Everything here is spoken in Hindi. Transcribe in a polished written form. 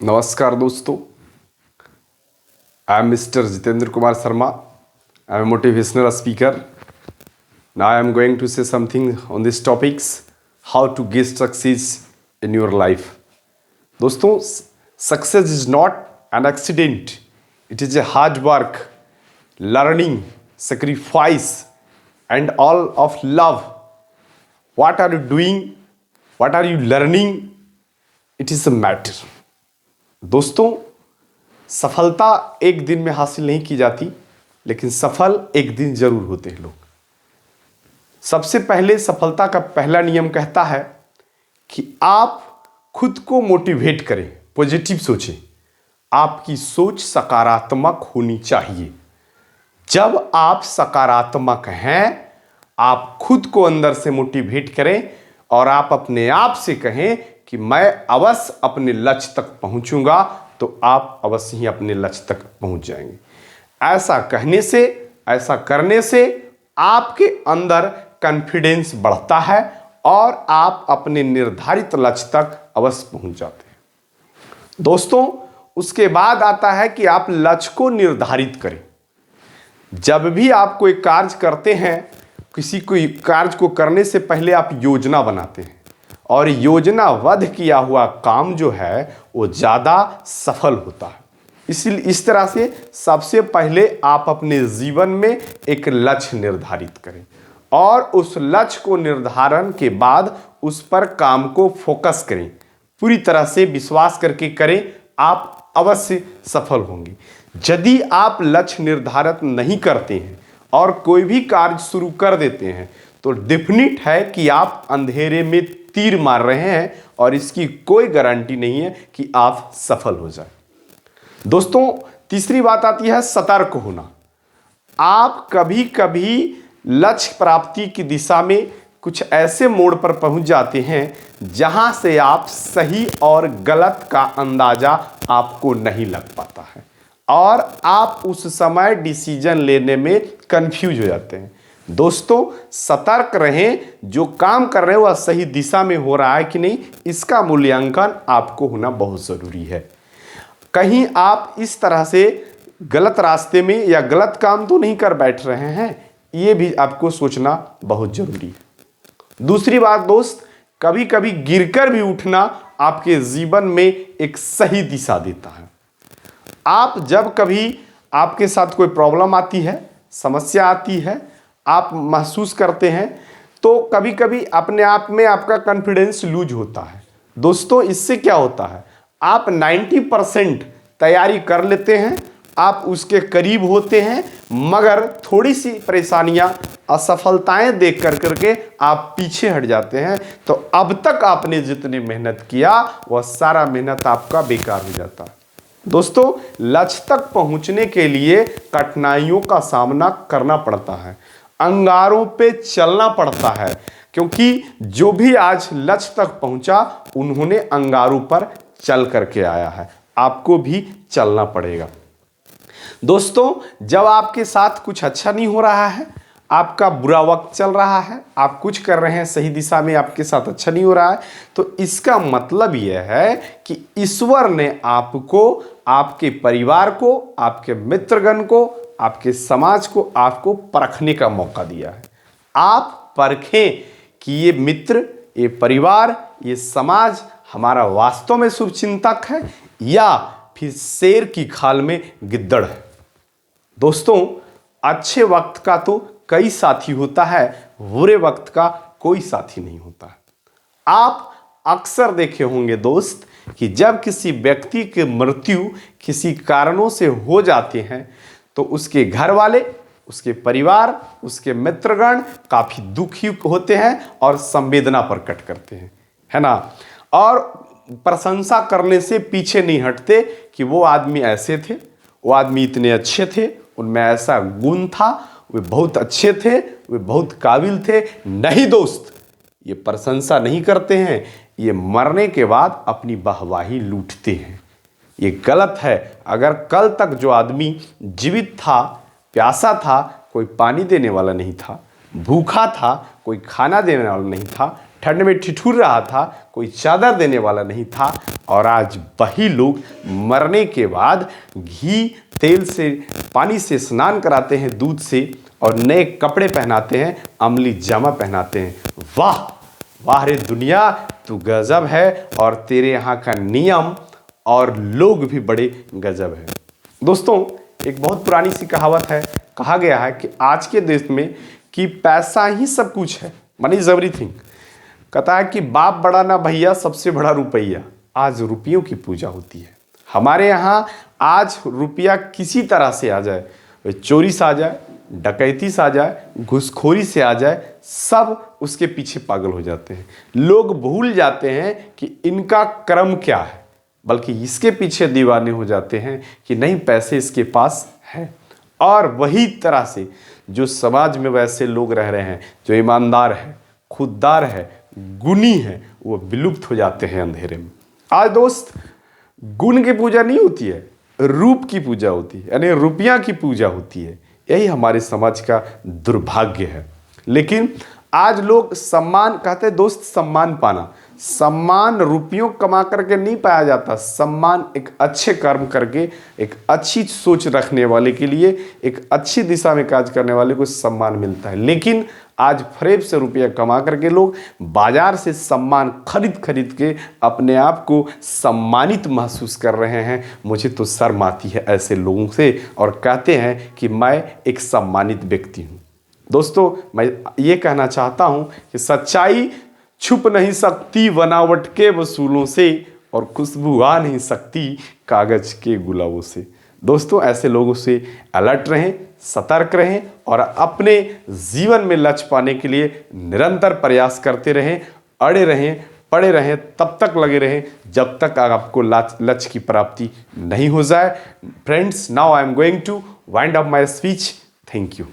नमस्कार दोस्तों, I am mister Jitendra Kumar Sharma. I am a motivational speaker. Now I am going to say something on these topics, how to get success in your life. दोस्तों, success is not an accident. It is a hard work, learning, sacrifice, and all of love. What are you doing? What are you learning? It is a matter. दोस्तों, सफलता एक दिन में हासिल नहीं की जाती, लेकिन सफल एक दिन जरूर होते हैं लोग. सबसे पहले सफलता का पहला नियम कहता है कि आप खुद को मोटिवेट करें, पॉजिटिव सोचें. आपकी सोच सकारात्मक होनी चाहिए. जब आप सकारात्मक हैं, आप खुद को अंदर से मोटिवेट करें और आप अपने आप से कहें कि मैं अवश्य अपने लक्ष्य तक पहुंचूंगा, तो आप अवश्य ही अपने लक्ष्य तक पहुंच जाएंगे. ऐसा कहने से, ऐसा करने से आपके अंदर कॉन्फिडेंस बढ़ता है और आप अपने निर्धारित लक्ष्य तक अवश्य पहुंच जाते हैं. दोस्तों, उसके बाद आता है कि आप लक्ष्य को निर्धारित करें. जब भी आप कोई कार्य करते हैं, किसी कोई कार्य को करने से पहले आप योजना बनाते हैं और योजनाबद्ध किया हुआ काम जो है वो ज़्यादा सफल होता है. इसलिए इस तरह से सबसे पहले आप अपने जीवन में एक लक्ष्य निर्धारित करें और उस लक्ष्य को निर्धारण के बाद उस पर काम को फोकस करें. पूरी तरह से विश्वास करके करें, आप अवश्य सफल होंगे. यदि आप लक्ष्य निर्धारित नहीं करते हैं और कोई भी कार्य शुरू कर देते हैं, तो डेफिनिट है कि आप अंधेरे में तीर मार रहे हैं और इसकी कोई गारंटी नहीं है कि आप सफल हो जाए. दोस्तों, तीसरी बात आती है सतर्क होना. आप कभी कभी लक्ष्य प्राप्ति की दिशा में कुछ ऐसे मोड़ पर पहुंच जाते हैं जहां से आप सही और गलत का अंदाजा आपको नहीं लग पाता है और आप उस समय डिसीजन लेने में कंफ्यूज हो जाते हैं. दोस्तों, सतर्क रहें. जो काम कर रहे हैं वह सही दिशा में हो रहा है कि नहीं, इसका मूल्यांकन आपको होना बहुत ज़रूरी है. कहीं आप इस तरह से गलत रास्ते में या गलत काम तो नहीं कर बैठ रहे हैं, ये भी आपको सोचना बहुत ज़रूरी है. दूसरी बात दोस्त, कभी कभी गिरकर भी उठना आपके जीवन में एक सही दिशा देता है. आप जब कभी आपके साथ कोई प्रॉब्लम आती है, समस्या आती है, आप महसूस करते हैं, तो कभी कभी अपने आप में आपका कॉन्फिडेंस लूज होता है. दोस्तों, इससे क्या होता है, आप 90% तैयारी कर लेते हैं, आप उसके करीब होते हैं, मगर थोड़ी सी परेशानियां, असफलताएं देख करके आप पीछे हट जाते हैं, तो अब तक आपने जितनी मेहनत किया वह सारा मेहनत आपका बेकार हो जाता है. दोस्तों, लक्ष्य तक पहुंचने के लिए कठिनाइयों का सामना करना पड़ता है, अंगारों पे चलना पड़ता है, क्योंकि जो भी आज लक्ष्य तक पहुंचा उन्होंने अंगारों पर चल करके आया है. आपको भी चलना पड़ेगा. दोस्तों, जब आपके साथ कुछ अच्छा नहीं हो रहा है, आपका बुरा वक्त चल रहा है, आप कुछ कर रहे हैं सही दिशा में, आपके साथ अच्छा नहीं हो रहा है, तो इसका मतलब यह है कि ईश्वर ने आपको, आपके परिवार को, आपके मित्रगण को, आपके समाज को आपको परखने का मौका दिया है. आप परखें कि ये मित्र, ये परिवार, ये समाज हमारा वास्तव में शुभचिंतक है या फिर शेर की खाल में गिद्दड़ है. दोस्तों, अच्छे वक्त का तो कई साथी होता है, बुरे वक्त का कोई साथी नहीं होता. आप अक्सर देखे होंगे दोस्त कि जब किसी व्यक्ति की मृत्यु किसी कारणों से हो जाते हैं, तो उसके घर वाले, उसके परिवार, उसके मित्रगण काफ़ी दुखी होते हैं और संवेदना प्रकट करते हैं, है ना. और प्रशंसा करने से पीछे नहीं हटते कि वो आदमी ऐसे थे, वो आदमी इतने अच्छे थे, उनमें ऐसा गुण था, वे बहुत अच्छे थे, वे बहुत काबिल थे. नहीं दोस्त, ये प्रशंसा नहीं करते हैं, ये मरने के बाद अपनी वाहवाही लूटते हैं. ये गलत है. अगर कल तक जो आदमी जीवित था, प्यासा था, कोई पानी देने वाला नहीं था, भूखा था, कोई खाना देने वाला नहीं था, ठंड में ठिठुर रहा था, कोई चादर देने वाला नहीं था, और आज वही लोग मरने के बाद घी तेल से पानी से स्नान कराते हैं, दूध से, और नए कपड़े पहनाते हैं, अमली जामा पहनाते हैं। वाह वाह रे दुनिया, तू गजब है, और तेरे यहाँ का नियम और लोग भी बड़े गजब है। दोस्तों, एक बहुत पुरानी सी कहावत है, कहा गया है कि आज के देश में कि पैसा ही सब कुछ है, मनी इज एवरीथिंग। कहता है कि बाप बड़ा ना भैया, सबसे बड़ा रुपया। आज रुपयों की पूजा होती है हमारे यहाँ। आज रुपया किसी तरह से आ जाए, चोरी से आ जाए, डकैती से आ जाए, घूसखोरी से आ जाए, सब उसके पीछे पागल हो जाते हैं। लोग भूल जाते हैं कि इनका कर्म क्या है, बल्कि इसके पीछे दीवाने हो जाते हैं कि नहीं पैसे इसके पास है। और वही तरह से जो समाज में वैसे लोग रह रहे हैं, जो ईमानदार है, खुददार है, गुणी है, वो विलुप्त हो जाते हैं अंधेरे में। आज दोस्त, गुण की पूजा नहीं होती है, रूप की पूजा होती है, यानी रुपया की पूजा होती है। यही हमारे समाज का दुर्भाग्य है। लेकिन आज लोग सम्मान कहते हैं दोस्त, सम्मान पाना, सम्मान रुपयों कमा करके नहीं पाया जाता। सम्मान एक अच्छे कर्म करके, एक अच्छी सोच रखने वाले के लिए, एक अच्छी दिशा में कार्य करने वाले को सम्मान मिलता है। लेकिन आज फरेब से रुपया कमा करके लोग बाजार से सम्मान खरीद खरीद के अपने आप को सम्मानित महसूस कर रहे हैं। मुझे तो शर्म आती है ऐसे लोगों से, और कहते हैं कि मैं एक सम्मानित व्यक्ति हूँ। दोस्तों, मैं ये कहना चाहता हूँ कि सच्चाई छुप नहीं सकती बनावट के वसूलों से, और खुशबू आ नहीं सकती कागज के गुलाबों से। दोस्तों, ऐसे लोगों से अलर्ट रहें, सतर्क रहें, और अपने जीवन में लक्ष्य पाने के लिए निरंतर प्रयास करते रहें, अड़े रहें, पड़े रहें, तब तक लगे रहें जब तक आपको लक्ष्य की प्राप्ति नहीं हो जाए। Friends, now I am going to wind up my speech. Thank you.